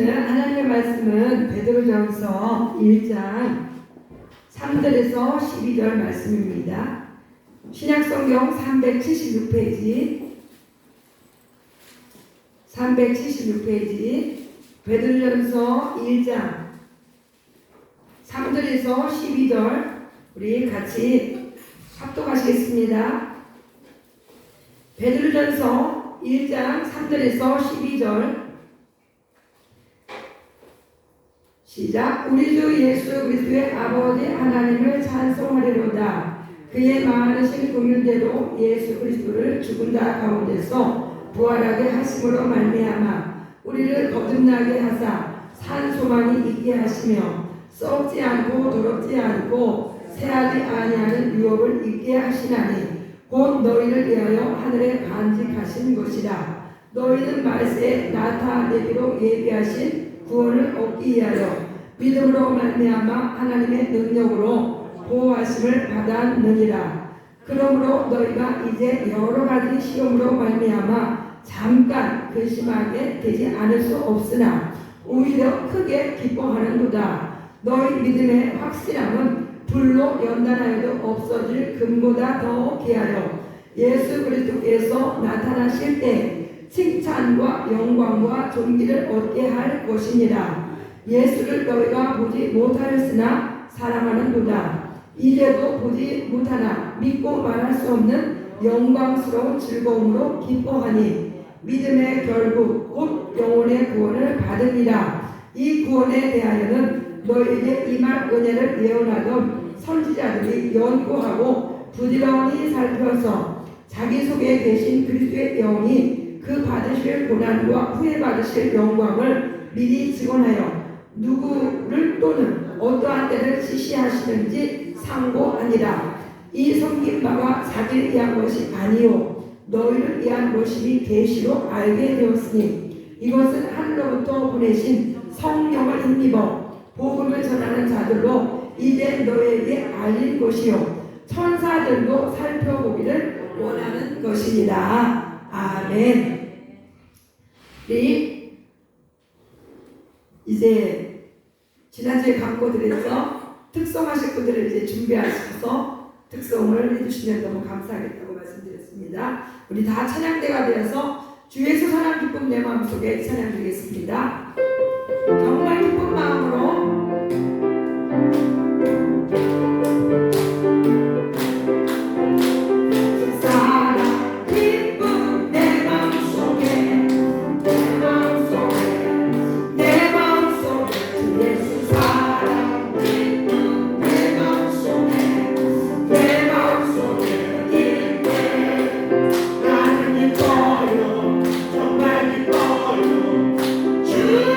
읽어드리는 하나님의 말씀은 베드로전서 1장 3절에서 12절 말씀입니다. 신약성경 376페이지 베드로전서 1장 3절에서 12절 우리 같이 합독하시겠습니다. 베드로전서 1장 3절에서 12절 시작. 우리 주 예수 그리스도의 아버지 하나님을 찬송하리로다. 그의 많으신 긍휼대로 예수 그리스도를 죽은 자 가운데서 부활하게 하심으로 말미암아 우리를 거듭나게 하사 산 소망이 있게 하시며 썩지 않고 더럽지 않고 새하지 아니하는 유업을 있게 하시나니 곧 너희를 위하여 하늘에 간직하신 것이라. 너희는 말세에 나타내기로 예비하신 구원을 얻기 위하여 믿음으로 말미암아 하나님의 능력으로 보호하심을 받았느니라. 그러므로 너희가 이제 여러 가지 시험으로 말미암아 잠깐 근심하게 되지 않을 수 없으나 오히려 크게 기뻐하는도다. 너희 믿음의 확실함은 불로 연단하여도 없어질 금보다 더 귀하여 예수 그리스도께서 나타나실 때 칭찬과 영광과 존귀를 얻게 할 것이니라. 예수를 너희가 보지 못하였으나 사랑하는도다. 이제도 보지 못하나 믿고 말할 수 없는 영광스러운 즐거움으로 기뻐하니 믿음의 결국 곧 영혼의 구원을 받으리라. 이 구원에 대하여는 너희에게 임할 은혜를 예언하던 선지자들이 연구하고 부지런히 살펴서 자기 속에 계신 그리스도의 영이 그 받으실 고난과 후에 받으실 영광을 미리 증언하여 누구를 또는 어떠한 때를 지시하시는지 상고하니라. 이 섬긴 바가 자기를 위한 것이 아니요 너희를 위한 것임이 계시로 알게 되었으니 이것은 하늘로부터 보내신 성령을 힘입어 복음을 전하는 자들로 이제 너희에게 알릴 것이요 천사들도 살펴보기를 원하는 것이니라. 아멘. 우리 이제 지난주에 광고드렸죠. 특송하실 분들을 이제 준비하셔서 특송을 해주시면 너무 감사하겠다고 말씀드렸습니다. 우리 다 찬양대가 되어서 주 예수 사랑 기쁨 내 마음속에 찬양 드리겠습니다. 정말 기쁜 마음으로 You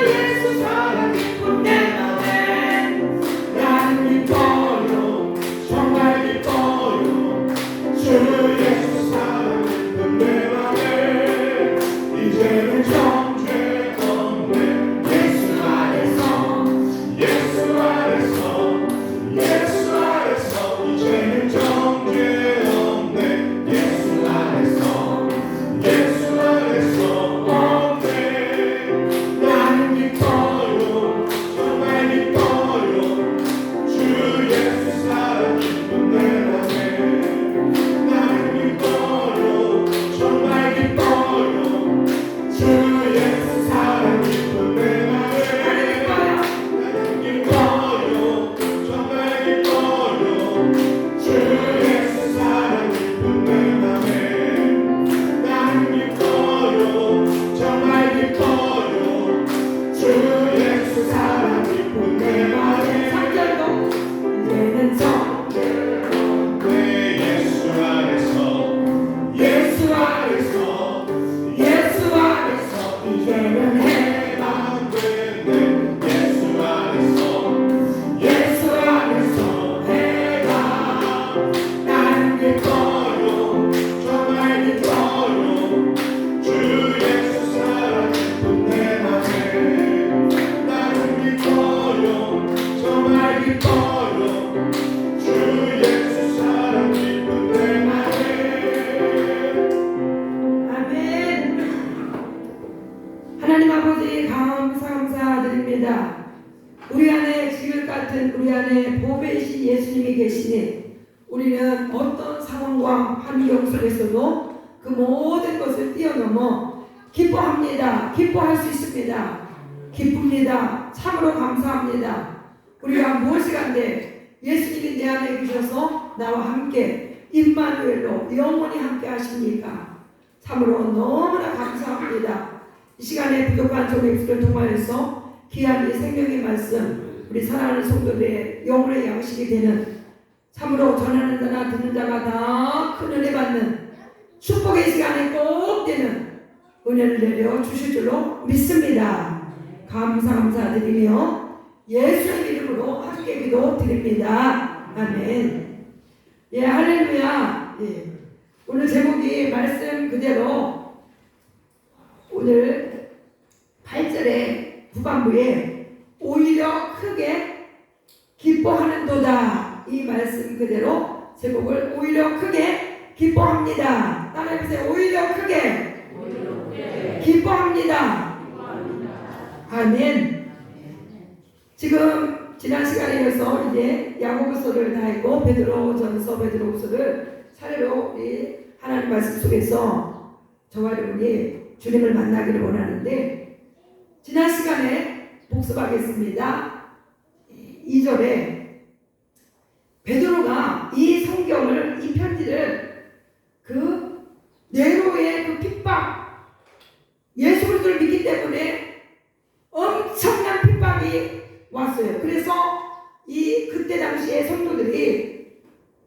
감사드립니다. 우리 안에 지극 같은 우리 안에 보배이신 예수님이 계시니 우리는 어떤 상황과 환경 속에서도 그 모든 것을 뛰어넘어 기뻐합니다. 기뻐할 수 있습니다. 기쁩니다. 참으로 감사합니다. 우리가 무엇이 간데 예수님이 내 안에 계셔서 나와 함께 임마누엘로 영원히 함께 하십니까? 참으로 너무나 감사합니다. 이 시간에 부족한 종의 입술을 통하여서 귀한 이 생명의 말씀 우리 사랑하는 성도들의 영혼의 양식이 되는 참으로 전하는 자나 듣는 자가 다 큰 은혜 받는 축복의 시간에 꼭 되는 은혜를 내려 주실 줄로 믿습니다. 감사드리며 예수의 이름으로 함께 기도 드립니다. 아멘. 예, 할렐루야. 예. 오늘 제목이 말씀 그대로 오늘 8절에 후반부에 오히려 크게 기뻐하는도다. 이 말씀 그대로 제목을 오히려 크게 기뻐합니다. 따라해보세요. 오히려 크게 기뻐합니다. 아멘. 지금 지난 시간에 이어서 이제 야고보서를 다 했고 베드로전서, 베드로후서를 차례로 우리 하나님 말씀 속에서 저와 여러분이 주님을 만나기를 원하는데 지난 시간에 복습하겠습니다. 2절에 베드로가 이 성경을 이 편지를 그 네로의 그 핍박 예수 그리스도를 믿기 때문에 엄청난 핍박이 왔어요. 그래서 이 그때 당시에 성도들이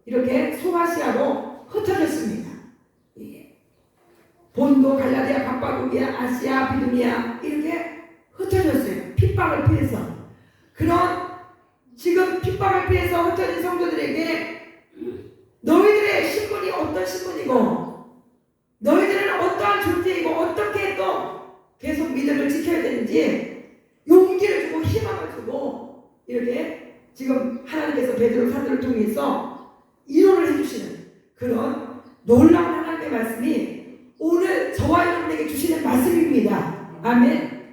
이렇게 소아시아로 흩어졌습니다. 본도, 갈라디아, 갑바도기아, 아시아, 비두니아 이렇게 흩어졌어요. 핍박을 피해서. 그런 지금 핍박을 피해서 흩어진 성도들에게 너희들의 신분이 어떤 신분이고 너희들은 어떠한 존재이고 어떻게 또 계속 믿음을 지켜야 되는지 용기를 주고 희망을 주고 이렇게 지금 하나님께서 베드로 사도를 통해서 이론을 해주시는 그런 놀라운 하나님의 말씀이 오늘 저와 여러분에게 주시는 말씀입니다. 아멘.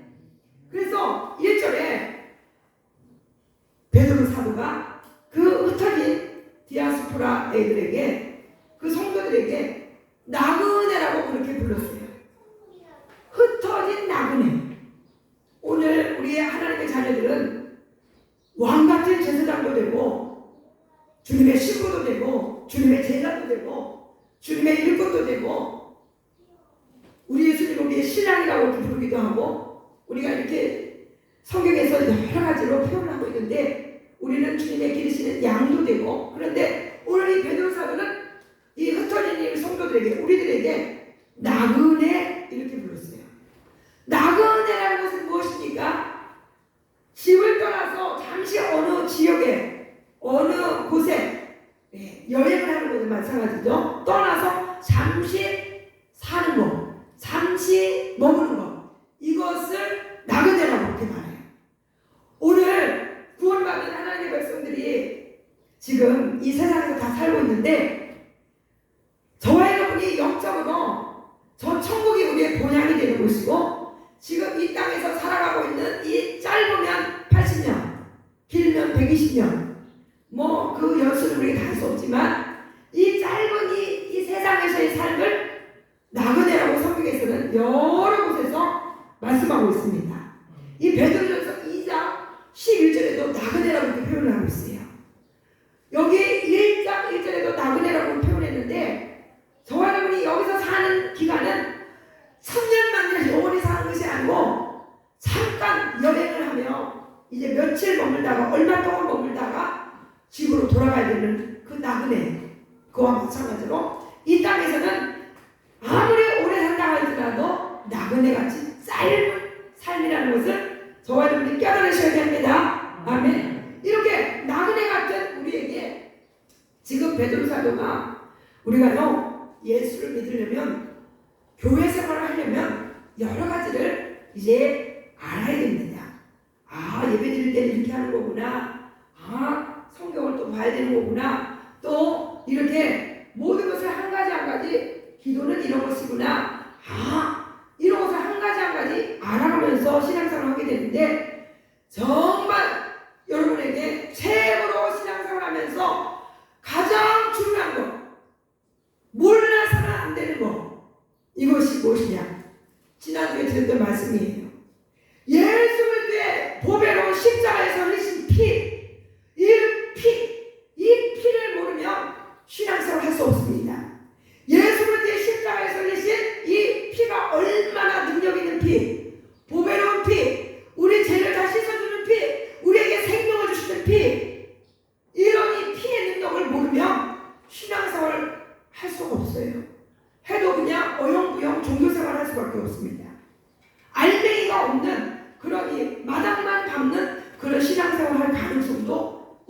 그래서 1절에 베드로 사도가 그 흩어진 디아스포라 애들에게 그 성도들에게 나그네라고 그렇게 불렀어요. 흩어진 나그네. 오늘 우리의 하나님의 자녀들은 왕같은 제사장도 되고 주님의 신부도 되고 주님의 제자도 되고 주님의 일꾼도 되고 우리 예수님을 우리의 신랑이라고 이렇게 부르기도 하고 우리가 이렇게 성경에서 여러 가지로 표현을 하고 있는데 우리는 주님의 기르시는 양도 되고 그런데 오늘 이 베드로 사도는 이 흩어진 이 성도들에게 우리들에게 나그네 이렇게 불렀어요. 나그네라는 것은 무엇입니까? 집을 떠나서 잠시 어느 지역에 어느 곳에 여행을 하는 것도 마찬가지죠. 떠나서 잠시 사는 것, 잠시 머무는 것 이것을 나그네라고 그렇게 말해요. 오늘 구원받은 하나님의 백성들이 지금 이 세상에서 다 살고 있는데 저와 여러분이 영적으로 저 천국이 우리의 본향이 되는 곳이고 지금 이 땅에서 살아가고 있는 이 짧으면 80년 길면 120년 뭐 그 연수는 우리가 다 할 수 없지만 이 짧은 이 세상에서의 삶을 나그네라고 성경에서는 여러 곳에서 말씀하고 있습니다. 이 베드로전서 2장 11절에도 나그네라고 이렇게 표현을 하고 있어요. 여기 1장 1절에도 나그네라고 표현했는데 저와 여러분이 여기서 사는 기간은 1000년만 영원히 사는 것이 아니고 잠깐 여행을 하며 이제 며칠 머물다가 얼마 동안 머물다가 집으로 돌아가야 되는 그 나그네 그와 마찬가지로 이 땅에서는 아무리 오래 산다 할지라도 나그네같이 짧은 삶이라는 것을 저와 여러분이 깨달으셔야 됩니다. 아멘. 이렇게 나그네 같은 우리에게 지금 베드로 사도가 우리가요 예수를 믿으려면 교회 생활을 하려면 여러 가지를 이제 알아야 됩니다. 아 예배 드릴 때는 이렇게 하는 거구나. 아 성경을 또 봐야 되는 거구나. 또 이렇게 모든 것을 한 가지 한 가지 기도는 이런 것이구나. 아 이런 것을 한 가지 한 가지 알아가면서 신앙생활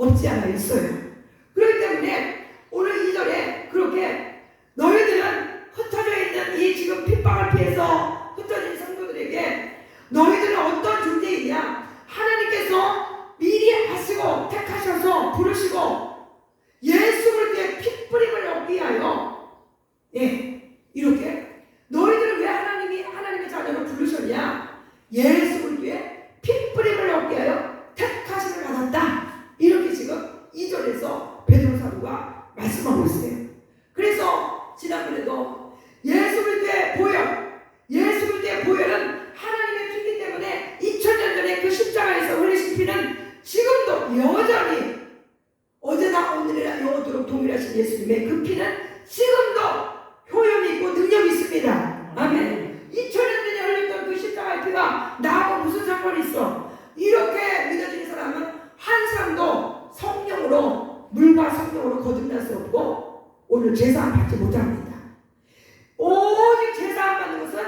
없지 않아 있어요. 그렇기 때문에 오늘 2절에 그렇게 너희들은 흩어져 있는 이 지금 핍박을 피해서 흩어진 성도들에게 너희들은 어떤 존재이냐? 하나님께서 미리 하시고 택하셔서 부르시고 예수 그리스도의 핏뿌림을 얻기 위하여 이렇게 너희들은 왜 하나님의 자녀로 부르셨냐? 예수 그리스도의 핏뿌림을 얻기 위하여 택하심을 받았다. 이렇게 지금 2절에서 베드로 사도가 말씀하고 있어요. 그래서 지난번에도 예수 그리스도의 보혈은 하나님의 피기 때문에 2000년 전에 그 십자가에서 흘리신 피는 지금도 여전히 어제나 오늘이나 영원토록 동일하신 예수님의 그 피는 지금도 효용이 있고 능력이 있습니다. 아멘. 2000년 전에 흘렸던 그 십자가의 피가 나하고 무슨 상관이 있어? 이렇게 믿어지는 사람은 한 사람도 성령으로, 물과 성령으로 거듭날 수 없고 오늘 제사함 받지 못합니다. 오직 제사함 받는 것은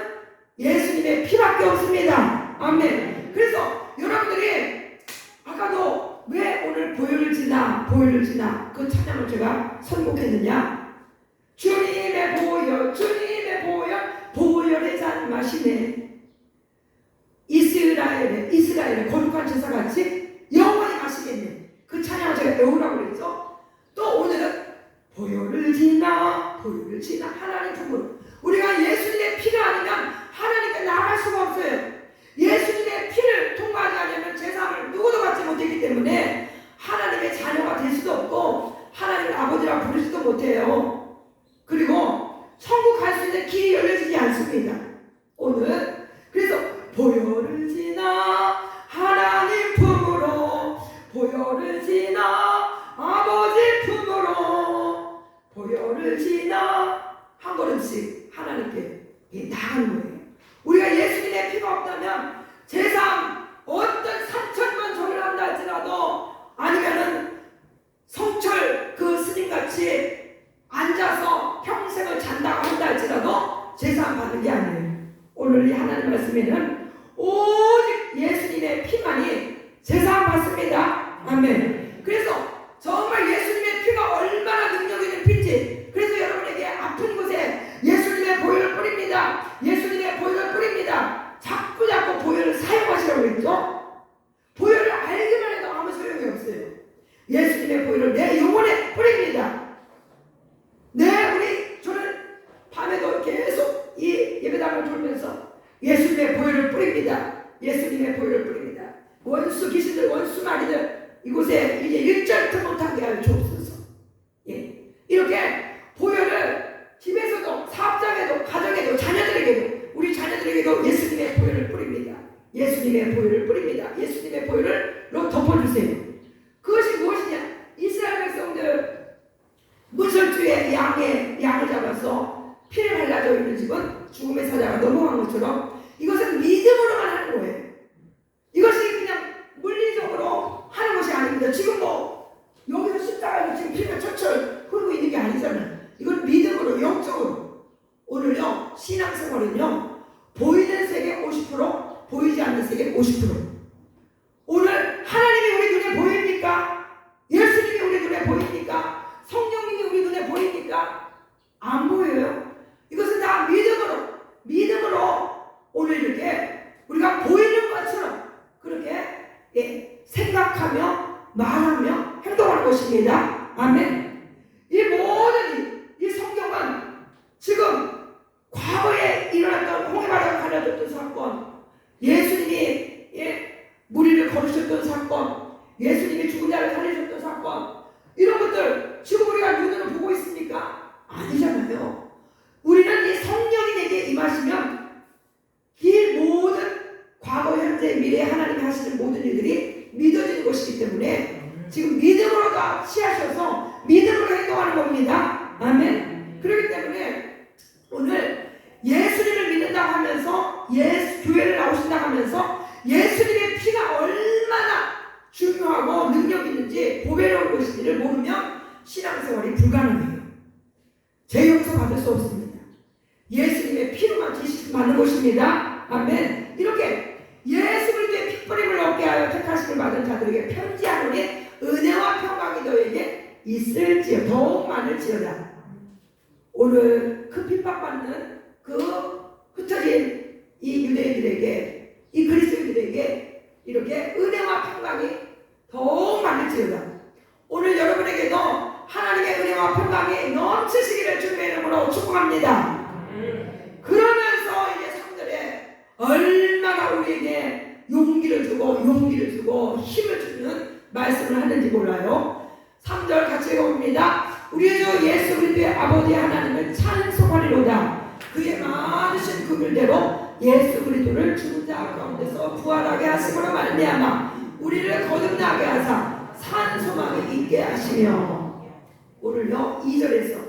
예수님의 피밖에 없습니다. 아멘. 그래서 여러분들이 아까도 왜 오늘 보혈을 지나 그 찬양을 제가 선곡했느냐? 주님의 보혈의 잔 마시네. 이스라엘의 거룩한 제사같이 영원히 마시겠네. 그 찬양을 제가 외우라고 그랬죠. 또 오늘은 보혈을 지나 하나님 품으로. 우리가 예수님의 피가 아니면 하나님께 나갈 수가 없어요. 예수님의 피를 통과하지 않으면 제사함을 누구도 받지 못했기 때문에 하나님의 자녀가 될 수도 없고 하나님을 아버지라 부르지도 못해요. 그리고 천국 갈 수 있는 길이 열려지지 않습니다. 오늘 그래서 보혈을 지나 하나님 품으로, 보혈을 지나 아버지 품으로, 보혈을 지나 한 걸음씩 하나님께 나가는 거예요. 우리가 예수님의 피가 없다면 제사함 어떤 3000번 절을 한다 할지라도 아니면은 성철 그 스님같이 앉아서 평생을 잔다고 한다 할지라도 제사함 받는 게 아니에요. 오늘 이 하나님 말씀에는 오직 예수님의 피만이 제사함 받습니다. 아멘. 그래서 정말 예수님의 피가 얼마나 능력 있는 피인지, 그래서 여러분에게 아픈 곳에 예수님의 보혈을 뿌립니다. 예수님의 보혈을 뿌립니다. 자꾸 보혈을 사용하시라고 했죠. 보혈을 알기만 해도 아무 소용이 없어요. 예수님의 보혈을 내 영혼에 뿌립니다. 저는 밤에도 계속 이 예배당을 돌면서 예수님의 보혈을 뿌립니다. 예수님의 보혈을 뿌립니다. 원수 귀신들, 원수 마귀들 이곳에 이제 1절도 못하게 하여 주옵소서. 이렇게 보혈을 집에서도, 사업장에도, 가정에도, 자녀들에게도, 우리 자녀들에게도 예수님의 보혈을 뿌립니다. 예수님의 보혈을 뿌립니다. 예수님의 보혈로 덮어주세요. 그것이 무엇이냐? 이스라엘 백성들 문설주에 양을 잡아서 피를 발라져 있는 집은 죽음의 사자가 넘어간 것처럼 이것은 믿음으로만 하는 거예요. 이것이 그냥 물리적으로 하는 것이 아닙니다. 지금 여기서 십자가에서 지금 피가 철철 흐르고 있는 게 아니잖아요. 이건 믿음으로, 영적으로. 오늘요, 신앙생활은요, 보이는 세계 50%, 보이지 않는 세계 50%. 오늘 하나님이 우리 눈에 보입니까? 예수님이 우리 눈에 보입니까? 성령님이 우리 눈에 보입니까? 안 보여요. 이것은 다 믿음으로 오늘 이렇게 우리가 보이는 것처럼 그렇게 생각하며 말하며 행동하는 것입니다. 아멘. 이 모든 이 성경은 지금 과거에 일어났던 홍해바다가 가려졌던 사건, 예수님이 무리를 걸으셨던 사건, 예수님이 죽은 자를 살리셨던 사건, 이런 것들 지금 우리가 눈으로 보고 있습니까? 아니잖아요. 우리는 이 성령이 내게 임하시면 이 모든 과거, 현재, 미래 하나님이 하시는 모든 일들이 믿어지는 것이기 때문에 지금 믿음으로 다 취하셔서 믿음으로 행동하는 겁니다. 아멘. 그렇기 때문에 오늘 예수님을 믿는다고 하면서 교회를 나오신다고 하면서 예수님의 피가 얼마나 중요하고 능력 있는지, 보배로운 것인지를 모르면 신앙생활이 불가능해요. 죄용서 받을 수 없습니다. 예수님의 피로만 지시를 받는 것입니다. 아멘. 이렇게 예수 그리스도의 핏뿌림을 얻게 하여 택하심을 받은 자들에게 편지하노니 은혜와 있을지어 더욱 많을지어다. 오늘 그 핍박받는 그 흩어진 이 유대인들에게, 이 그리스도인들에게 이렇게 은혜와 평강이 더욱 많을지어다. 오늘 여러분에게도 하나님의 은혜와 평강이 넘치시기를 주님의 이름으로 축복합니다. 그러면서 이제 3절에 얼마나 우리에게 용기를 주고 힘을 주는 말씀을 하는지 몰라요. 3절 같이 읽어봅니다. 우리 주 예수 그리스도의 아버지 하나님을 찬송하리로다. 그의 많으신 긍휼대로 예수 그리스도를 죽은 자 가운데서 부활하게 하심으로 말미암아 우리를 거듭나게 하사 산 소망이 있게 하시며. 오늘요 2절에서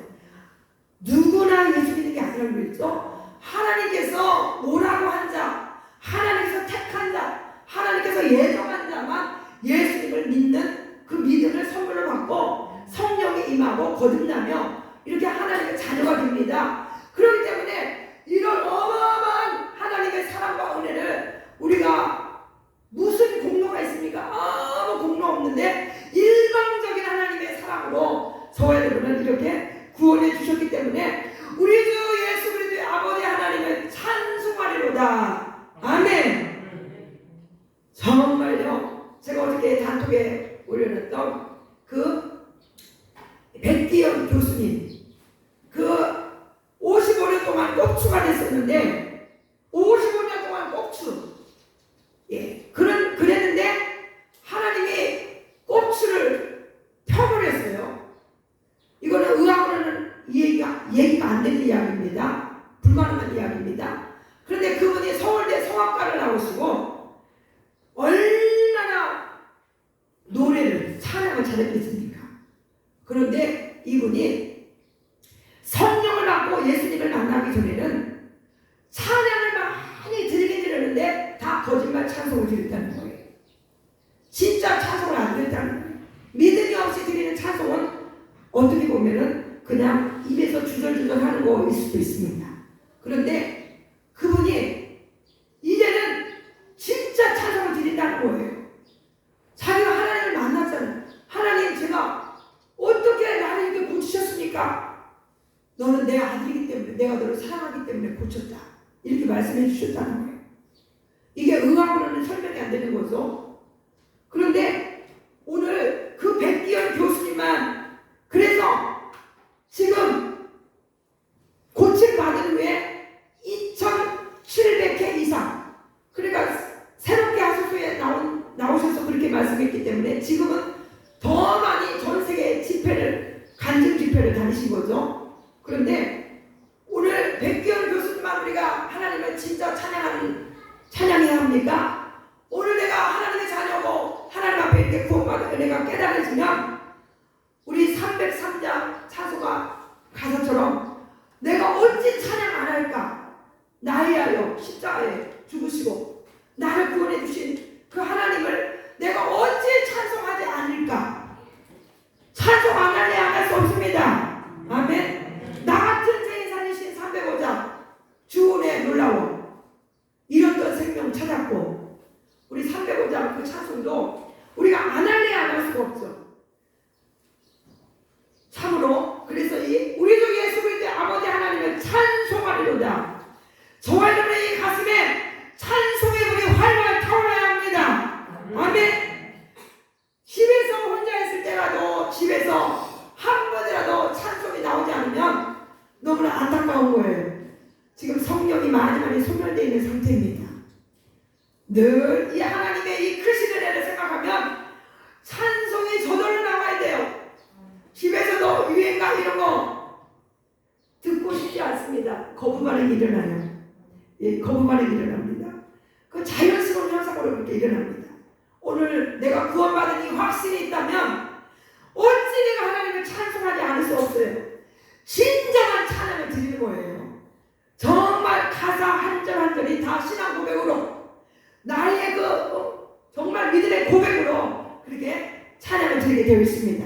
누구나 예수 믿는 게 아니라고 그랬죠. 하나님께서 뭐라고 한 자, 하나님께서 택한 자, 하나님께서 예정한 자만 예수님을 믿는 그 믿음을 선물로 받고 성령이 임하고 거듭나며 이렇게 하나님의 자녀가 됩니다. 그렇기 때문에 이런 어마어마한 하나님의 사랑과 은혜를 우리가 무슨 공로가 있습니까? 아무 공로 없는데 일방적인 하나님의 사랑으로 저와 여러분을 이렇게 구원해 주셨기 때문에 우리 주 예수 그리스도의 아버지 하나님을 찬송하리로다. 아멘. 정말요, 제가 어저께 단톡에 올려놨던 그 백기영 교수님, 그 55년 동안 꼭추가 됐었는데 55년 동안 꼭추, 그랬는데 하나님이 꼭추를 펴버렸어요. 이거는 의학으로는 얘기가 안 되는 이야기입니다. 불가능한 이야기입니다. 그런데 그분이 서울대 성악과를 나오시고 얼마나 노래를, 찬양을 잘했겠습니까? 그런데 이분이 성령을 받고 예수님을 만나기 전에는 찬양을 많이 드리긴 드렸는데 다 거짓말 찬송을 드렸다는 거예요. 진짜 찬송을 안 드렸다는 거예요. 믿음이 없이 드리는 찬송은 어떻게 보면은 그냥 입에서 주절주절 하는 거일 수도 있습니다. 그런데 그분이 이제는 진짜 찬송을 드린다는 거예요. 자기가 하나님을 만났잖아요. 하나님, 제가 어떻게 나를 이렇게 고치셨습니까? 너는 내 아들이기 때문에, 내가 너를 사랑하기 때문에 고쳤다. 이렇게 말씀해 주셨다는 거예요. 이게 의학으로는 설명이 안 되는 거죠. 그런데 오늘 그 백기현 교수님만 그래서 지금 고침받은 후에 2,700회 이상, 그러니까 새롭게 하소서에 나오셔서 그렇게 말씀했기 때문에 지금은 더 많이 전 세계 집회를, 간증 집회를 다니신 거죠. 그런데 오늘 백기현 교수님만 우리가 하나님을 진짜 찬양해야 합니까? 오늘 내가 하나님의 자녀고 하나님 앞에 이렇게 구원받은 은혜가 깨달아지면 우리 303장 차소가 가사처럼 내가 어찌 찬양 안 할까? 나이하여 십자가에 죽으시고 나를 구원해 주신 그 하나님을 내가 어찌 찬송하지 않을까? 찬송 안 할래 안 할 수 없습니다. 아멘. 나 같은 죄인 살리신 305장 주은의 놀라워 잃었던 생명 찾았고, 우리 305장 그 찬송도 우리가 안 할래 안 할 수가 없죠. 참으로 그래서 우리 주 예수 그리스도의 아버지 하나님을 찬송하리로다. 저와 여러분의 이 가슴에 찬송의 불이 활활 타올라야 합니다. 아멘. 집에서 혼자 있을 때라도 집에서 한 번이라도 찬송이 나오지 않으면 너무나 안타까운 거예요. 지금 성령이 많이 소멸되어 있는 상태입니다. 늘 이 하나님의 이 크신 은혜를 생각하면 찬송이 저절로 나와야 돼요. 집에서도 유행가 이런 거 듣고 싶지 않습니다. 거부 반응이 일어나요. 거부 반응이 일어납니다. 그 자연스러운 현상으로 그렇게 일어납니다. 오늘 내가 구원받은 이 확신이 있다면 어찌 내가 하나님을 찬송하지 않을 수 없어요. 진정한 찬양을 드리는 거예요. 정말 가사 한 절 한 절이 다 신앙 고백으로, 나의 정말 믿음의 고백으로 그렇게 찬양을 드리게 되어 있습니다.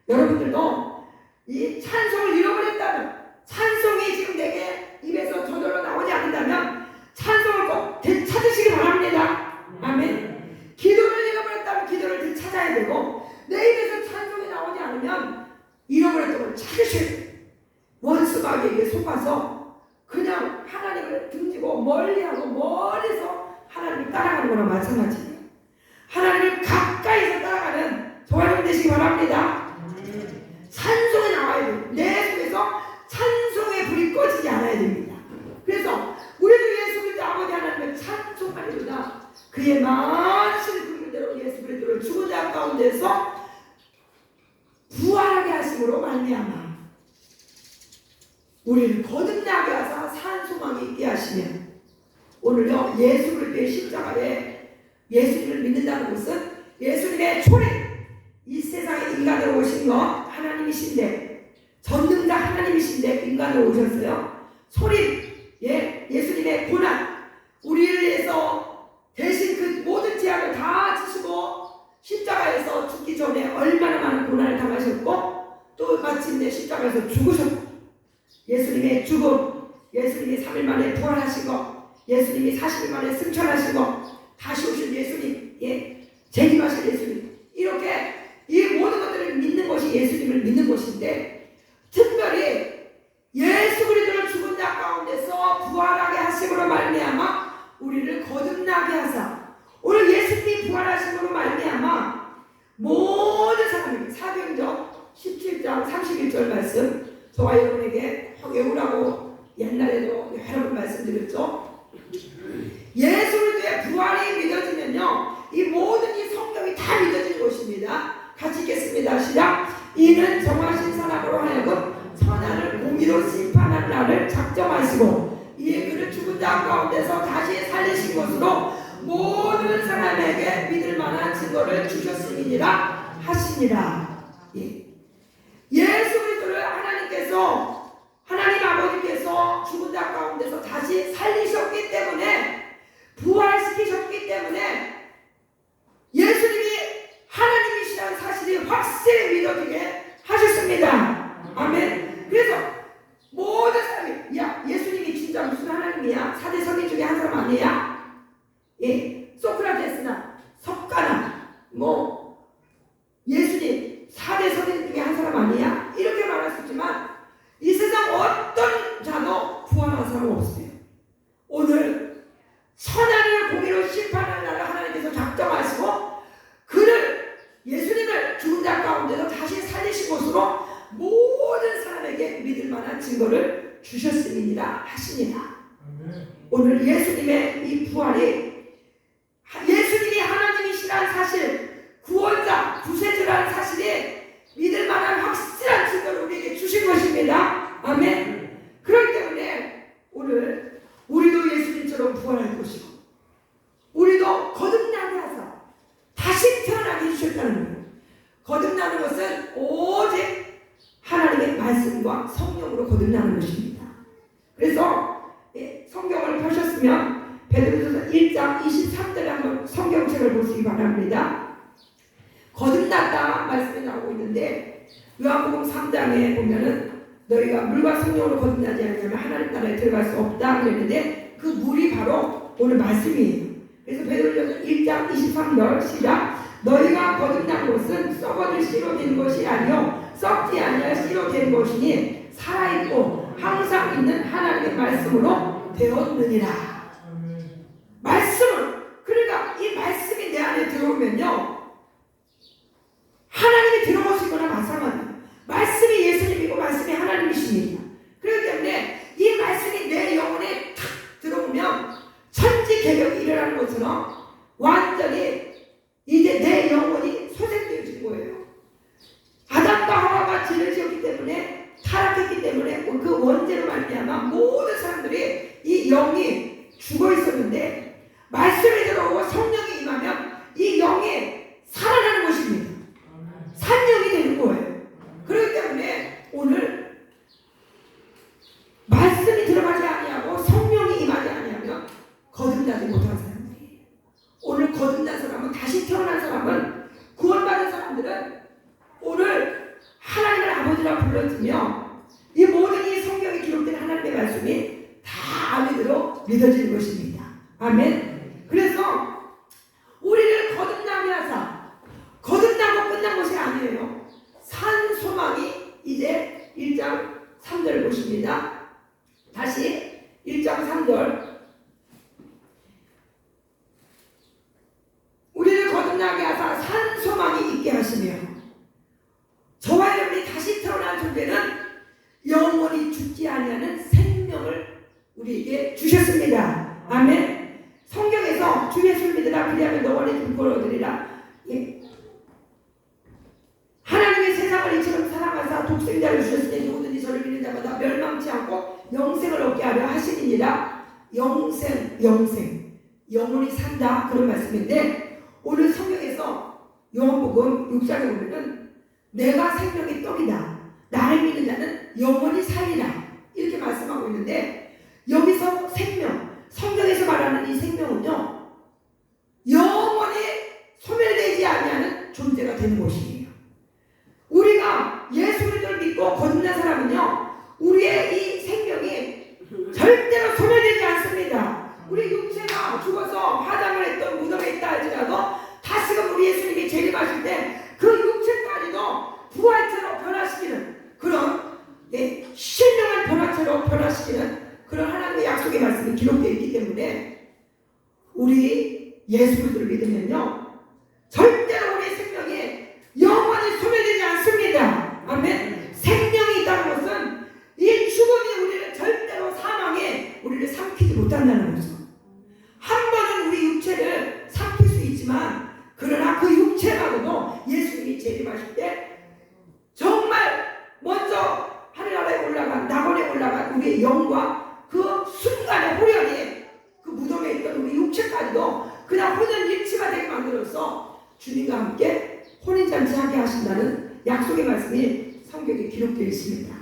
여러분들도 이 찬송을 잃어버렸다면, 찬송이 지금 내게 입에서 저절로 나오지 않는다면 찬송을 꼭 되찾으시기 바랍니다. 아멘. 기도를 잃어버렸다면 기도를 되찾아야 되고, 내 입에서 찬송이 나오지 않으면 되시기 바랍니다. 찬송이 나와야 돼요. 내 속에서 찬송의 불이 꺼지지 않아야 됩니다. 그래서 우리도 예수 그리스도 아버지 하나님을 찬송하리로다. 그의 만신 긍휼대로 예수 그리스도를 죽은 자 가운데서 부활하게 하심으로 말미암아 우리를 거듭나게 하사 산 소망이 있게 하시면, 오늘요 예수 그리스도의 십자가에 예수님을 믿는다는 것은 예수님의 초림, 이 세상에 인간으로 오신 것 하나님이신데, 전능자 하나님이신데 인간으로 오셨어요. 소림, 예수님의 고난, 우리를 위해서 대신 그 모든 죄악을 다 지시고 십자가에서 죽기 전에 얼마나 많은 고난을 당하셨고 또 마침내 십자가에서 죽으셨고, 예수님의 죽음, 예수님이 3일 만에 부활하신 것, 예수님이 40일 만에 승천하신 것, 다시 오신 예수님, 재림하신 예수님, 이렇게 이 모든 것들을 믿는 것이 예수님을 믿는 것인데, 특별히 예수 그리스도를 죽은 자 가운데서 부활하게 하심으로 말미암아 우리를 거듭나게 하사, 오늘 예수님이 부활하심으로 말미암아 모든 사람에게, 사도행전 17장 31절 말씀 저와 여러분에게 외우라고 옛날에도 여러 번 말씀드렸죠. 예수 그리스도의 부활이 믿어지면요 이 모든 이 성경이 다 믿어지는 것입니다. 같이 읽겠습니다. 시작. 이는 정하신 사람으로 하여금 선악을 공의로 심판할 날을 작정하시고 이에 그를 죽은 자 가운데서 다시 살리신 것으로 모든 사람에게 믿을 만한 증거를 주셨음이니라 하시니라. 예수 그리스도를 하나님 아버지께서 죽은 자 가운데서 다시 살리셨기 때문에, 부활시키셨기 때문에 예수님이 하나님이시라는 사실이 확실히 믿어지게 하셨습니다. 아멘. 그래서 모든 사람이, 야 예수님이 진짜 무슨 하나님이야? 4대 선인 중에 한 사람 아니야? 소크라테스나 석가나 예수님 4대 선인 중에 한 사람 아니야? 이렇게 말할 수 있지만 이 세상 어떤 자도 부활한 사람 없어요. 오늘 선악을 공의로 심판하는 날을 하나님께서 작정하시고 그를, 예수님을 죽은 자 가운데서 다시 살리신 것으로 모든 사람에게 믿을 만한 증거를 주셨음이니라 하시니라. 오늘 예수님의 이 부활이, 예수님이 하나님이시라는 사실, 구원자, 구세주라는 사실이 믿을 만한 확실한 증거를 우리에게 주신 것입니다. 아멘. 그렇기 때문에 오늘 우리도 예수님처럼 부활할 것이고 우리도 거듭나게 하사 다시 태어나게 해주셨다는 거예요. 거듭나는 것은 오직 하나님의 말씀과 성령으로 거듭나는 것입니다. 그래서 성경을 펴셨으면 베드로전서 1장 23절에 한번 성경책을 보시기 바랍니다. 거듭났다 말씀이 나오고 있는데, 요한복음 3장에 보면은 너희가 물과 성령으로 거듭나지 않으면 하나님 나라에 들어갈 수 없다 그랬는데, 그 물이 바로 오늘 말씀이에요. 그래서 베드로전서 1장 23절 시작. 너희가 거듭난 것은 썩어질 씨로 된 것이 아니요 썩지 아니할 씨로 된 것이니 살아있고 항상 있는 하나님의 말씀으로 되었느니라. 말씀을, 그러니까 이 말씀이 내 안에 들어오면요 하나님이 들어오시거나 마찬가지예요. 말씀이 예수님이고 말씀이 하나님이십니다. 그렇기 때문에 이 말씀이 내 영혼에 탁 들어오면 천지개벽이 일어나는 것처럼 완전히 이제 내 영혼이 소생되어진 거예요. 아담과 하와가 죄를 지었기 때문에, 타락했기 때문에 그 원죄로 말미암아 모든 사람들이 이 영이 죽어 있었는데 말씀이 들어오고 성령이 임하면 이 영이 살아나는 것입니다. 산영이 되는 거예요. 그렇기 때문에 오늘 말씀이 들어가지 아니하고 성령이 임하지 아니하면 거듭나지 못한 사람들이에요. 오늘 거듭난 사람은, 다시 태어난 사람은, 구원받은 사람들은 오늘 하나님을 아버지라 불러주며 이 모든 이 성경에 기록된 하나님의 말씀이 다 아멘으로 믿어지는 것입니다. 아멘. 그래서 우리를 거듭나게 하사, 거듭나고 끝난 것이 아니에요. 산 소망이 이제 1장 3절 보십니다. 다시 1장 3절. 우리를 거듭나게 하사 산 소망이 있게 하시며, 우리에게 주셨습니다. 아멘. 성경에서 주 예수를 믿으라 그리하면 너와 내 기쁨을 얻으리라. 예. 하나님의 세상을 이처럼 사랑하사 독생자를 주셨으니 누구든지 저를 믿는 자마다 멸망치 않고 영생을 얻게 하려 하시니라. 영생, 영원히 산다, 그런 말씀인데, 오늘 성경에서 요한복음 6장에 보면은 내가 생명의 떡이다, 나를 믿는 자는 영원히 살리라, 이렇게 말씀하고 있는데, 여기서 생명, 성경에서 말하는 이 생명은요, 영원히 소멸되지 아니하는 존재가 되는 것이에요. 우리가 예수 그리스도를 믿고 거듭난 사람은요, 우리의 이 생명이 절대로 소멸되지 않습니다. 우리 육체가 죽어서 화장을 했던 무덤에 있다 할지라도 다시금 우리 예수님이 재림하실 때 그 육체까지도 부활체로 변화시키는 그런 신령한 변화체로 변화시키는 그런 하나님의 약속의 말씀이 기록되어 있기 때문에 우리 예수 그리스도를 믿으면요, 절대로 우리의 생명이 영원히 소멸되지 않습니다. 아멘. 생명이 있다는 것은 이 죽음이 우리를 절대로 사망에 우리를 삼키지 못한다는 거죠. 한 번은 우리 육체를 삼킬 수 있지만, 그러나 그 육체라고도 예수님이 재림하실 때 정말 먼저 하늘나라에 올라간, 낙원에 올라간 우리의 영과 그 순간의 호련이 그 무덤에 있던 우리 육체까지도 그냥 혼연일치가 되게 만들어서 주님과 함께 혼인잔치하게 하신다는 약속의 말씀이 성경에 기록되어 있습니다.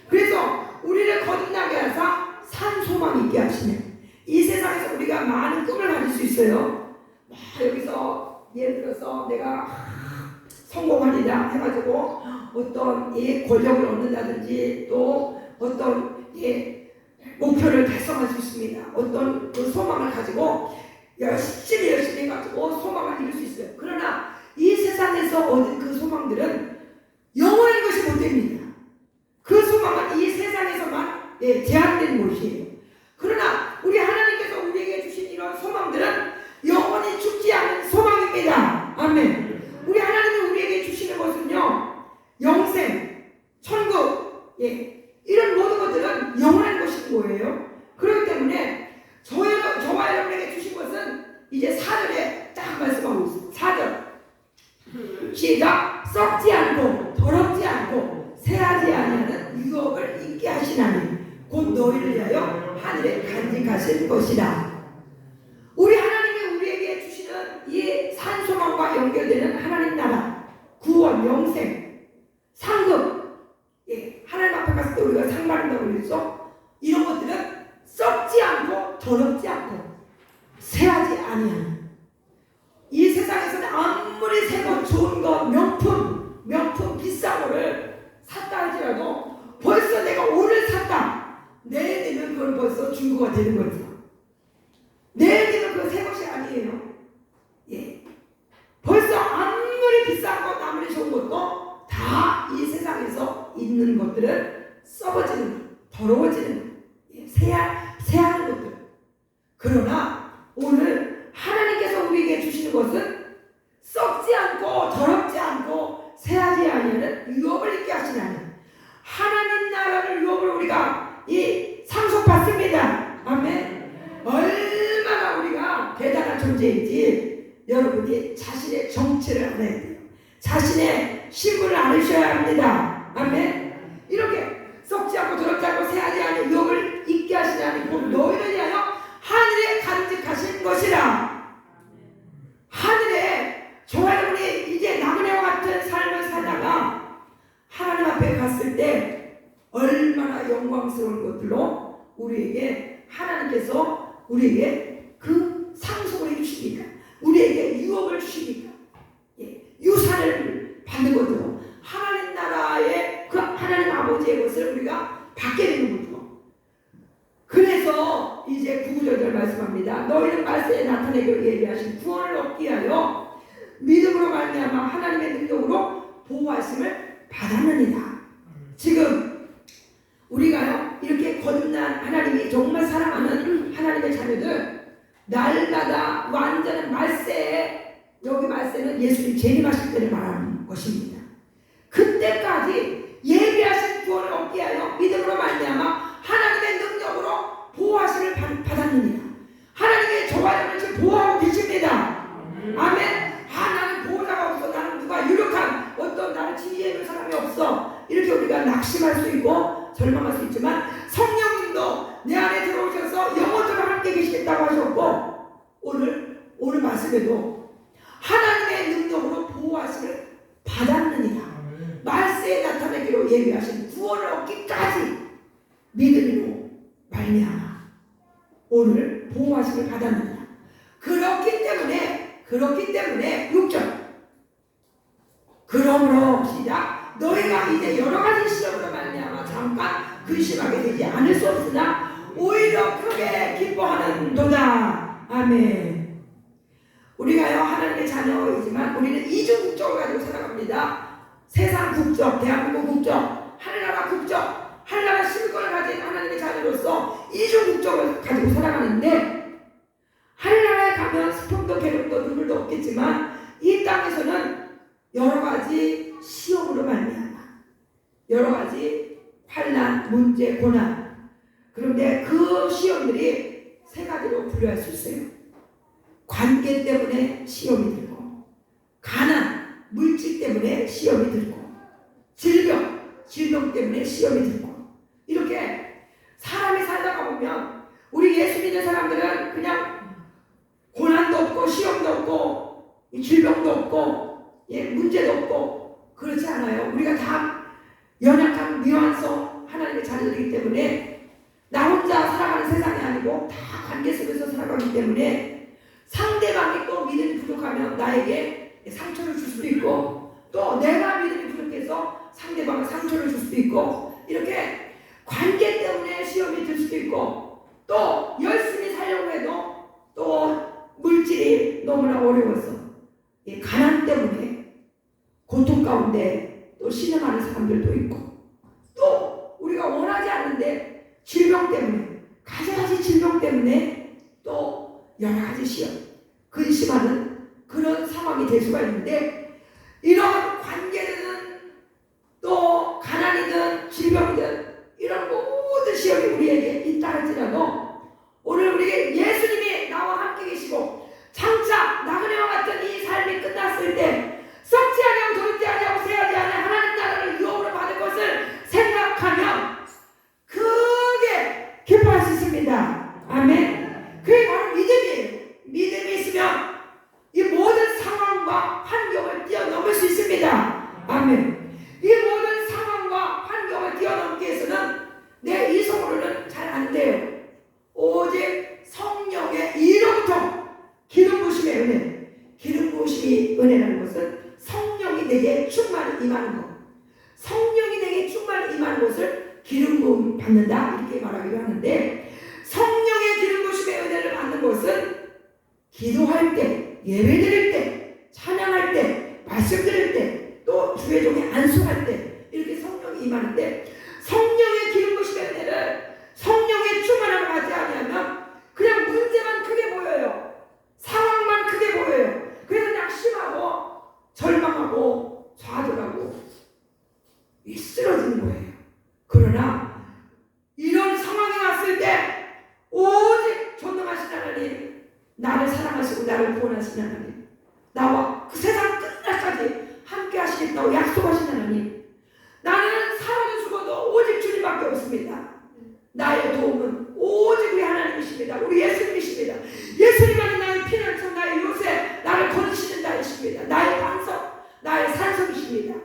그래서 우리를 거듭나게 하사 산 소망이 있게 하시는, 이 세상에서 우리가 많은 꿈을 가질 수 있어요. 여기서 예를 들어서 내가 성공하리라 해가지고 어떤 권력을 얻는다든지 또 어떤 목표를 달성할 수 있습니다. 어떤 그 소망을 가지고 열심히 해가지고 소망을 이룰 수 있어요. 그러나 이 세상에서 얻은 그 소망들은 영원한 것이 못 됩니다. 그 소망은 이 세상에서만 제한된 것이에요. 그러나 우리 하나님께서 우리에게 주신 이런 소망들은 영원히 죽지 않은 소망입니다. 아멘. 우리 하나님이 우리에게 주시는 것은요, 영생, 천국, 이런 모든 것들은 영원한 것인 거예요. 그렇기 때문에 저와 여러분에게 주신 것은 이제 4절에 딱 말씀하고 있습니다. 4절 시작. 썩지 않고 더럽지 않고 새하지 아니하는 유업을 있게 하시나니 곧 너희를 위하여 하늘에 간직하실 것이라. 우리 하나님이 우리에게 주시는 이 산소망과 연결되는 하나님 나라, 구원, 영생, 상급, 하나님 앞에 갔을 때 우리가 상 받는다고 그랬죠. 이런 것들은 썩지 않고 더럽지 않고 새하지 아니하는, 이 세상에서는 아무리 새거 좋은 거, 명품 비싼 거를 샀다 할지라도 벌써 내가 오늘 샀다, 내일 되면 그건 벌써 중고가 되는 거죠. 내일 되면 그거 새 것이 아니에요. 벌써 아무리 비싼 것, 아무리 좋은 것도 다 이 세상에서 있는 것들은 썩어지는, 더러워지는, 새하는 것들. 그러나 오늘 하나님께서 우리에게 주시는 것은 썩지 않고 더럽지 않고 새하지 아니하는 유업을 있게 하시나니, 하나님 나라를 유업을 우리가 상속받습니다. 아멘. 얼마나 우리가 대단한 존재인지 여러분이 자신의 정체를 알아야 돼요. 자신의 신분을 알으셔야 합니다. 아멘. 이렇게 썩지 않고 더럽지 않고 새하지 않은 유업을 있게 하시나니 곧 너희를 위하여 하늘에 간직하신 것이라. 하늘에 저와 여러분이 이제 나그네와 같은 삶을 살다가 하나님 앞에 갔을 때 얼마나 영광스러운 것들로 우리에게 하나님께서 우리에게 그 상속을 해주십니까? 우리에게 유업을 주십니까? 유산을 받는 것으로 하나님 나라의 그 하나님 아버지의 것을 우리가 받게 되는 거죠. 그래서 이제 9절절 말씀합니다. 너희는 말세에 나타내기로 예비하신 구원을 얻기 위하여 믿음으로 말미암아 하나님의 능력으로 보호하심을 받았느니라. 지금 우리가요, 이렇게 거듭난 하나님이 정말 사랑하는 하나님의 자녀들, 날마다 완전한 말세에, 여기 말세는 예수님 재림하실 때를 말하는 것입니다. 그때까지 예비하신 구원을 얻게 하여 믿음으로 말미암아 하나님의 능력으로 보호하심을 받았느니라. 하나님의 저와 여러분을 지금 보호하고 계십니다. 아멘. 나는 보호자가 없어. 나는 누가 유력한 어떤 나를 지휘해 있는 사람이 없어. 이렇게 우리가 낙심할 수 있고 절망할 수 있지만 성령님도 내 안에 들어오셔서 영원토록 함께 계시겠다고 하셨고 오늘 말씀에도 하나님의 능력으로 보호하심을 받았느니라. 말세에 나타내기로 예비하신 구원을 얻기까지 믿음으로 말미암아 오늘 보호하심을 받았느니라. 그렇기 때문에 6절 그러므로 시작 너희가 이제 여러가지 시험으로 말미암아 잠깐 근심하게 되지 않을 수 없으나 오히려 크게 기뻐하는도다. 아멘. 우리가요 하나님의 자녀이지만 우리는 이중 국적을 가지고 살아갑니다. 세상 국적, 대한민국 국적, 하늘나라 국적, 하늘나라 시민권을 가진 하나님의 자녀로서 이중 국적을 가지고 살아가는데 하늘나라에 가면 스폰도 괴롭도 눈물도 없겠지만 이 땅에서는 여러가지 시험으로 말미암아 여러가지 환난, 문제, 고난. 그런데 그 시험들이 세 가지로 분류할 수 있어요. 관계 때문에 시험이 들고, 가난, 물질 때문에 시험이 들고, 질병 때문에 시험이 들고. 이렇게 사람이 살다가 보면 우리 예수 믿는 사람들은 그냥 고난도 없고 시험도 없고 질병도 없고 문제도 없고 그렇지 않아요. 우리가 다 연약한 미완성 하나님의 자녀들이기 때문에 나 혼자 살아가는 세상이 아니고 다 관계 속에서 살아가기 때문에 상대방이 또 믿음이 부족하면 나에게 상처를 줄 수도 있고 또 내가 믿음이 부족해서 상대방은 상처를 줄 수도 있고 이렇게 관계 때문에 시험이 들 수도 있고 또 열심히 살려고 해도 또 물질이 너무나 어려워서 가난 때문에 고통 가운데 또 신음하는 사람들도 있고 또 우리가 원하지 않는데 질병 때문에 가지가지 질병 때문에 또 여러 가지 시험 근심하는 그런 상황이 될 수가 있는데 이런 관계든 또 가난이든 질병이든 이런 모든 시험이 우리에게 있다 할지라도 오늘 우리에게 예수님이 나와 함께 계시고 장차 나그네와 같은 이 삶이 끝났을 때 썩지 아니하고 더럽지 아니하고 새하지 아니하는 하나님 나라를 유업으로 받을 것을 생각하면 크게 기뻐할 수 있습니다. 아멘. 그게 바로 믿음이에요. 믿음이 있으면 이 모든 상황과 환경을 뛰어넘을 수 있습니다. 아멘. 이 모든 상황과 환경을 뛰어넘기 위해서는 내 이성으로는 잘 안 돼요. 오직 성령의 이로부터 기름 부으심의 은혜. 기름 부으심이 은혜라는 것은 성령이 내게 충만히 임하는 것. 성령이 내게 충만히 임하는 것을 기름 부음 받는다 이렇게 말하기도 하는데 성령의 기름 부으심의 은혜를 받는 것은 기도할 때, 예배 드릴 때, 찬양할 때, 말씀 드릴 때, 또 주의 종에 안수할 때 이렇게 성령이 임하는데 성령의 기름 부으심의 은혜를 성령의 충만함을 받지 아니하면 그냥 문제만 크게 보여요. 상황만 크게 보여요. 그래서 낙심하고 절망하고 좌절하고 쓰러지는 거예요. 그러나 이런 상황이 왔을 때 오직 전능하신 하나님 나를 사랑하시고 나를 구원하신 하나님 나와 그 세상 끝날까지 함께 하시겠다고 약속하신 하나님 나는 살아도 죽어도 오직 주님밖에 없습니다. 나의 도움은 오직 우리 하나님이십니다. 우리 예수님이십니다. 예수님만이 나의 피난처 나의 요새 나를 거두시는 자이십니다. 나의 반석 나의 산성이십니다.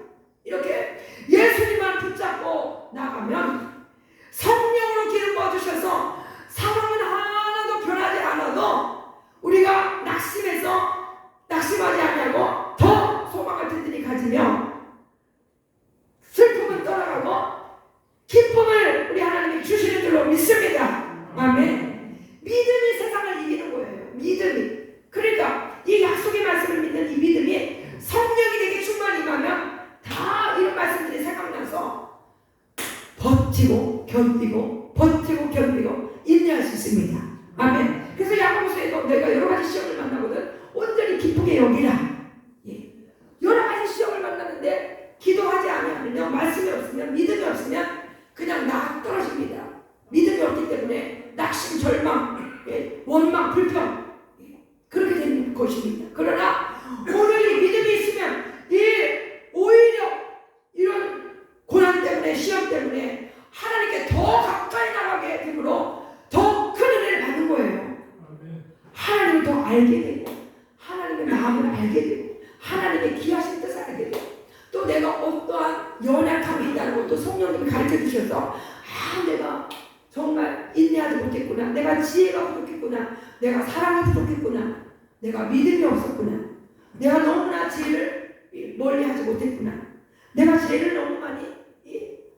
이렇게 예수님만 붙잡고 나가면 성령으로 기름 부어주셔서 상황은 하나도 변하지 않아도 우리가 낙심하지 아니하고 더 소망을 든든히 가지며 슬픔은 떠나가고 기쁨을 우리 하나님이 주시는 줄로 믿습니다. 아멘. 믿음이 세상을 이기는 거예요. 믿음이. 그러니까 이 약속의 말씀을 믿는 이 믿음이 성령이 내게 충만히 임하면 다 그러나 오늘 이 믿음이 있으면 오히려 이런 고난 때문에 시험 때문에 하나님께 더 가까이 나가게 되므로 더 큰 은혜를 받는 거예요. 하나님을 더 알게 되고 하나님의 마음을 알게 되고 하나님의 귀하신 뜻을 알게 되고 또 내가 어떠한 연약함이 있다는 것도 성령님이 가르쳐 주셔서 내가 정말 인내하지 못했구나, 내가 지혜가 부족했구나, 내가 사랑이 부족했구나, 내가 믿음이 없었구나, 내가 너무나 죄를 멀리하지 못했구나, 내가 죄를 너무 많이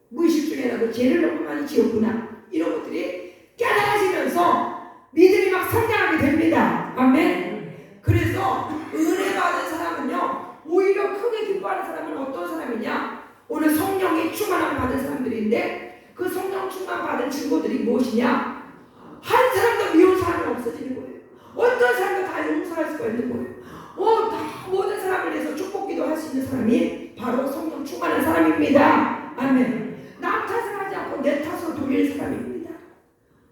무의식 중에라도 죄를 너무 많이 지었구나, 이런 것들이 깨달아지면서 믿음이 막 성장하게 됩니다. 아멘. 그래서 은혜 받은 사람은요 오히려 크게 기뻐하는 사람은 어떤 사람이냐, 오늘 성령이 충만함을 받은 사람들인데 그 성령 충만 받은 친구들이 무엇이냐, 한 사람도 미운 사람이 없어지는 거예요. 어떤 사람도 다 용서할 수가 있는 거예요. 다 모든 사람을 위해서 축복기도 할 수 있는 사람이 바로 성령 충만한 사람입니다. 아멘. 남 탓을 하지 않고 내 탓으로 돌릴 사람입니다.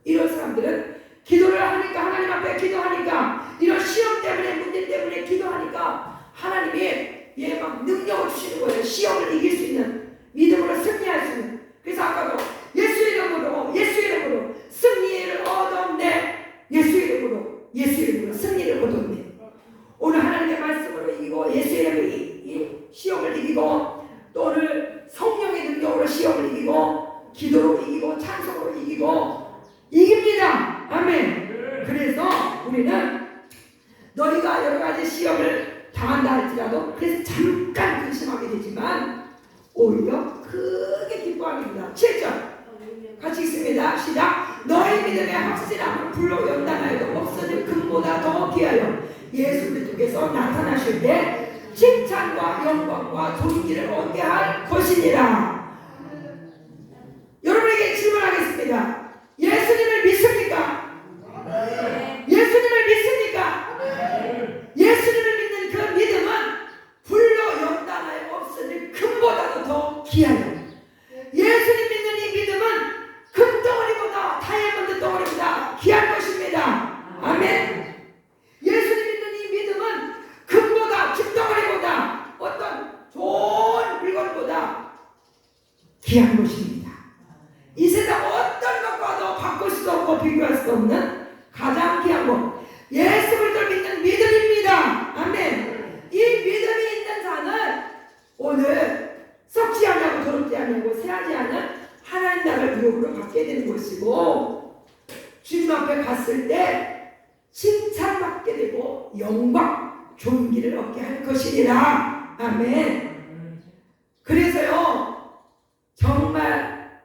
이런 사람들은 기도를 하니까, 하나님 앞에 기도하니까, 이런 시험 때문에 문제 때문에 기도하니까 하나님이 막 능력을 주시는 거예요. 시험을 이길 수 있는, 믿음으로 승리할 수 있는. 그래서 아까도 예수 이름으로 승리를 얻었네. 예수 이름으로 승리를 얻었네. 오늘 하나님의 말씀으로 이기고 예수 이름으로 시험을 이기고 또 오늘 성령의 능력으로 시험을 이기고 기도로 이기고 찬송으로 이기고 이깁니다. 아멘. 그래서 우리는 너희가 여러 가지 시험을 당한다 할지라도 그래서 잠깐 근심하게 되지만 오히려 크게 기뻐합니다. 7절 같이 읽습니다. 시작. 너희 믿음의 확실함은 불로 연단하여도 없어질 금보다 더 귀하여 예수 그리스도께서 나타나실 때 칭찬과 영광과 존귀를 얻게 할 것이니라. 여러분에게 질문하겠습니다. 예수님을 믿습니까? 예수님을 믿습니까? 예수님을 믿는 그 믿음은 불로 연단하여 없어질 금보다도 더 귀하여, 예수님 믿는 이 믿음은 금덩어리보다 다이아몬드 덩어리보다 귀한 것입니다. 아멘. 예수님 믿는 이 믿음은 금보다 금덩어리보다 어떤 좋은 물건보다 귀한 것입니다. 이 세상 어떤 것과도 바꿀 수도 없고 비교할 수도 없는 가장 귀한 것, 예수 그리스도를 믿는 믿음입니다. 아멘. 이 믿음이 있는 자는 오늘 썩지 않냐고 더럽지 않냐고 새하지 않은 하나님 나라를 유업으로 받게 되는 것이고, 주님 앞에 갔을 때 칭찬받게 되고 영광 존귀를 얻게 할 것이니라. 아멘. 그래서요 정말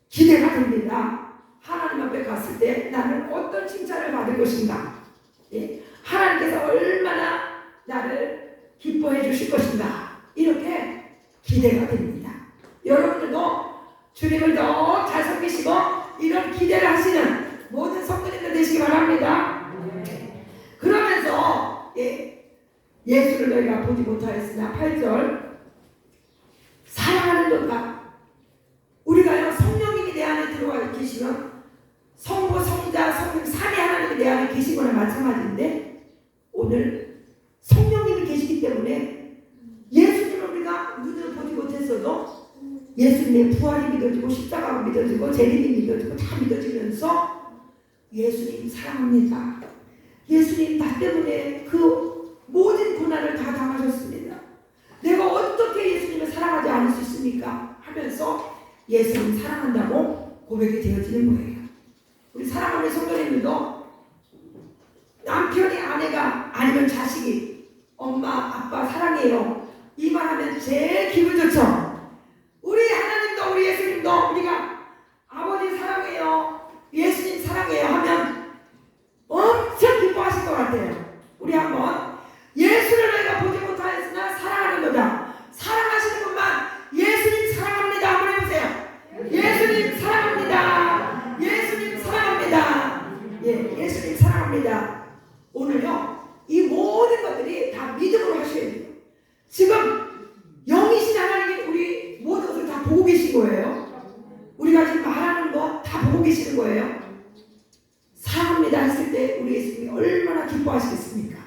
기대가 됩니다. 하나님 앞에 갔을 때 나는 어떤 칭찬을 받을 것인가, 하나님께서 얼마나 나를 기뻐해 주실 것인가, 이렇게 기대가 됩니다. 여러분들도 주님을 더 잘 섬기시고 이런 기대를 하시는 모든 성도님들 되시기 바랍니다. 그러면서 예수를 너희가 보지 못하였으나 8절 사랑하는도다. 우리가요 성령님이 내 안에 들어와 계시면 성부, 성자, 성령 삼위 하나님이 내 안에 계신 거나 마찬가지인데, 오늘 성령님이 계시기 때문에 예수님을 우리가 눈으로 보지 못했어도 예수님의 부활이 믿어지고 십자가가 믿어지고 재림이 믿어지고 다 믿어지면서 예수님 사랑합니다. 예수님 나 때문에 그 모든 고난을 다 당하셨습니다. 내가 어떻게 예수님을 사랑하지 않을 수 있습니까? 하면서 예수님 사랑한다고 고백이 되어지는 거예요. 우리 사랑하는 성도님들도 남편이 아내가 아니면 자식이 엄마 아빠 사랑해요 이 말하면 제일 기분 좋죠. 우리 하나님도 우리 예수님도 우리가 아버지 사랑해요 예수님 사랑해요 하면 엄청 기뻐하실 것 같아요. 우리 한번 예수를 너희가 보지 못하였으나 사랑하는도다. 사랑하시는 분만 예수님 사랑합니다 한번 해보세요. 예수님 사랑합니다. 예수님 사랑합니다. 예수님 사랑합니다. 오늘요 이 모든 것들이 다 믿음으로 하셔야 돼요. 지금 영이신 하나님이 우리 모든 것을 다 보고 계신 거예요. 우리가 지금 말하는 거 다 보고 계시는 거예요. 사랑합니다 했을 때 우리 예수님이 얼마나 기뻐하시겠습니까?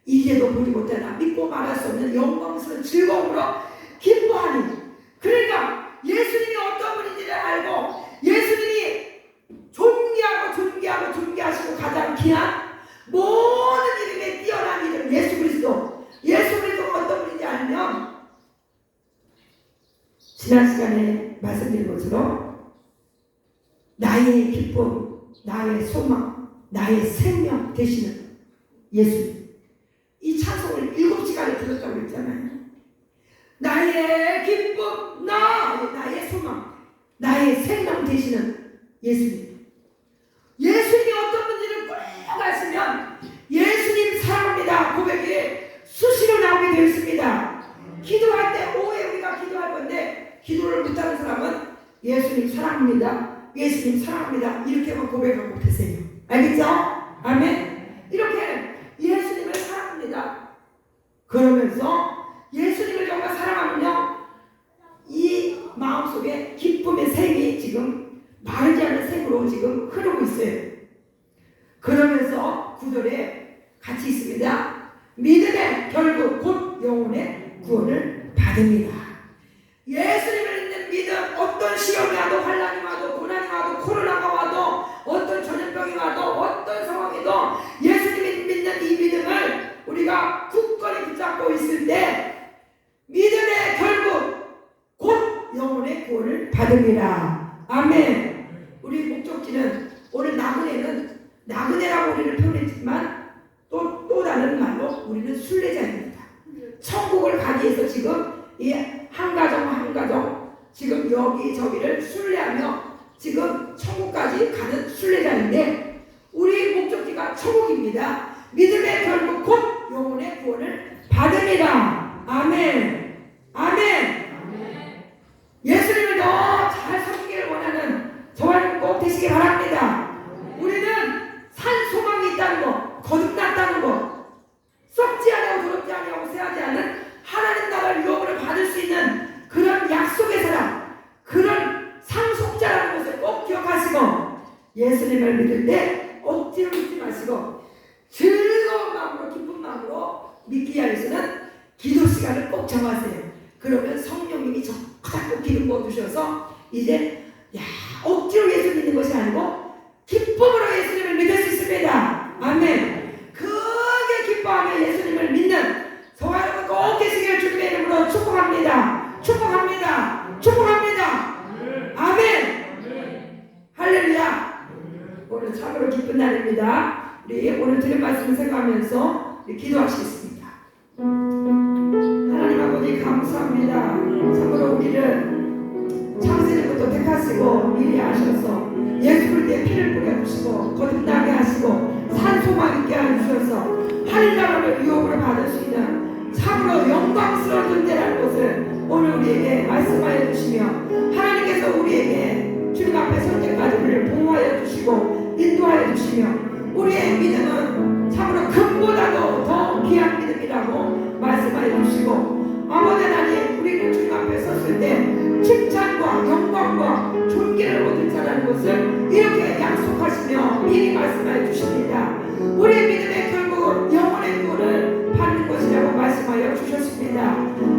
이제도 보지 못하나 믿고 말할 수 없는 영광스러운 즐거움으로 기뻐하니. 그러니까 예수님이 어떤 분인지를 알고 예수님이 존귀하시고 가장 귀한 모든 이름에 뛰어난 이름 예수 그리스도. 예수 그리스도가 어떤 분인지 알면 지난 시간에 말씀드린 것처럼 나의 기쁨, 나의 소망, 나의 생명 되시는 예수님. 이 찬송을 7시간을 들었다고 했잖아요. 나의 기쁨, 나의 소망, 나의 생명 되시는 예수님. 예수님이 어떤 분인지를 꼭 아시면 예수님 사랑합니다 고백이 수시로 나오게 되어 있습니다. 기도할 때 오후에 우리가 기도할 건데 기도를 못하는 사람은 예수님 사랑합니다, 예수님 사랑합니다 이렇게만 고백하고 계세요. 알겠죠? 아멘. 이렇게 예수님을 사랑합니다 그러면서 예수님을 정말 사랑하면요 이 마음속에 기쁨의 샘이 지금 마르지 않는 샘으로 지금 흐르고 있어요. 그러면서 9절에 같이 있습니다. 믿음의 결국 곧 영혼의 구원을 받습니다. 예수님을 믿는 믿음, 어떤 시험이 와도 환난이 와도 고난이 와도 코로나가 와도 어떤 전염병이 와도 어떤 상황에도 예수님을 믿는 이 믿음을 우리가 굳건히 붙잡고 있을 때 믿음의 결국 곧 영혼의 구원을 받습니다. 아멘. 우리 목적지는 오늘 나그네라고 우리를 표현했지만 또 다른 말로 우리는 순례자입니다. 천국을 가기 위해서 지금 이 한 가정 지금 여기저기를 순례하며 지금 천국까지 가는 순례자인데 우리 목적지가 천국입니다. 믿음의 결국 곧 영혼의 구원을 받습니다. 아멘. 아멘. 예수님을 더 잘 섬기기를 원하는 저와 꼭 되시기 바랍니다. 우리는 산 소망이 있다는 거, 거듭났다는 거, 썩지 않고 더럽지 않고 새하지 않은 하나님 나라를 유업으로 받을 수 있는 그런 약속의 사람, 그런 상속자라는 것을 꼭 기억하시고 예수님을 믿을 때 억지로 믿지 마시고 즐거운 마음으로 기쁜 마음으로 믿기 위해서는 기도 시간을 꼭 정하세요. 그러면 성령님이 자꾸 기름 부어주셔서 이제 억지로 예수 믿는 것이 아니고 기쁨으로 예수님을 믿을 수 있습니다. 아멘. 크게 기뻐하며 예수님을 믿는 저와 여러분 꼭 계시기를 주님의 이름으로 축복합니다. 축복합니다. 축복합니다. 아멘. 할렐루야. 오늘 참으로 기쁜 날입니다. 우리 오늘 드린 말씀을 생각하면서 기도하시겠습니다. 하나님 아버지 감사합니다. 참으로 우리를 창세전부터 택하시고 미리 아셔서 예수 그리스도의 피를 뿌려주시고 거듭나게 하시고 산소망 있게 하셔서 하늘나라를 유업으로 받을 수 있는 참으로 영광스러운 존재라는 것을 오늘 우리에게 말씀하여 주시며 하나님께서 우리에게 주님 앞에 설 때까지 우리를 보호하여 주시고 인도하여 주시며 우리의 믿음은 참으로 금보다도 더 귀한 믿음이라고 말씀하여 주시고 아버지 하나님 우리는 주님 앞에 섰을 때 칭찬과 영광과 존귀를 얻을 자라는 것을 이렇게 약속하시며 미리 말씀하여 주십니다. 우리의 믿음의 결국은 영혼의 구원을 받는 것이라고 말씀하여 주셨습니다.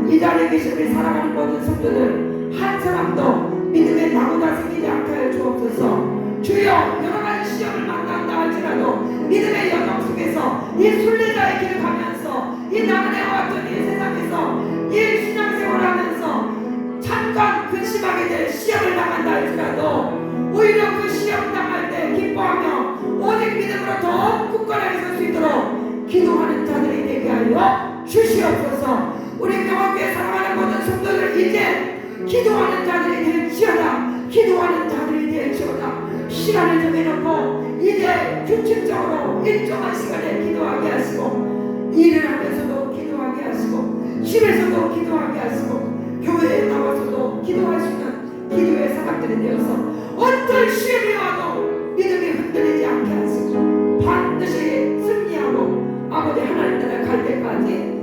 이 자리에 계신 우리 사랑하는 모든 성도들 한 사람도 믿음의 나무가 생기지 않게 하여 주옵소서. 주여 여러가지 시험을 만난다 할지라도 믿음의 여정 속에서 이 순례자의 길을 가면서 이 나그네와 같은 이 세상에서 이 신앙생활을 하면서 잠깐 근심하게 될 시험을 당한다 할지라도 오히려 그 시험 당할 때 기뻐하며 오직 믿음으로 더 굳건하게 설 수 있도록 기도하는 자들이 되게 하여 주시옵소서. 우리 명함교회 사랑하는 모든 성도들 이제 기도하는 자들이 될지어다. 기도하는 자들이 될지어다. 시간을 정해놓고 이제 규칙적으로 일정한 시간에 기도하게 하시고 일을 하면서도 기도하게 하시고 집에서도 기도하게 하시고 교회에 나와서도 기도할 수 있는 기도의 사람들이 되어서 어떤 시험이 와도 믿음이 흔들리지 않게 하시고 반드시 승리하고 아버지 하나님 나라 갈 때까지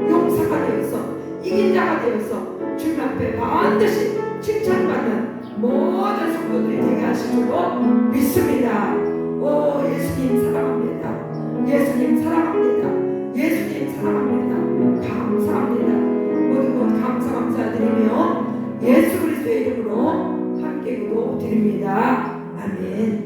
용사가 되어서 이긴 자가 되어서 주님 앞에 반드시 칭찬받는 모든 성도들이 되게 하실 줄로 믿습니다. 오 예수님 사랑합니다. 예수님 사랑합니다. 감사합니다. 감사합니다. 모든 것 감사드리며 예수 그리스도의 이름으로 함께 기도 드립니다. 아멘.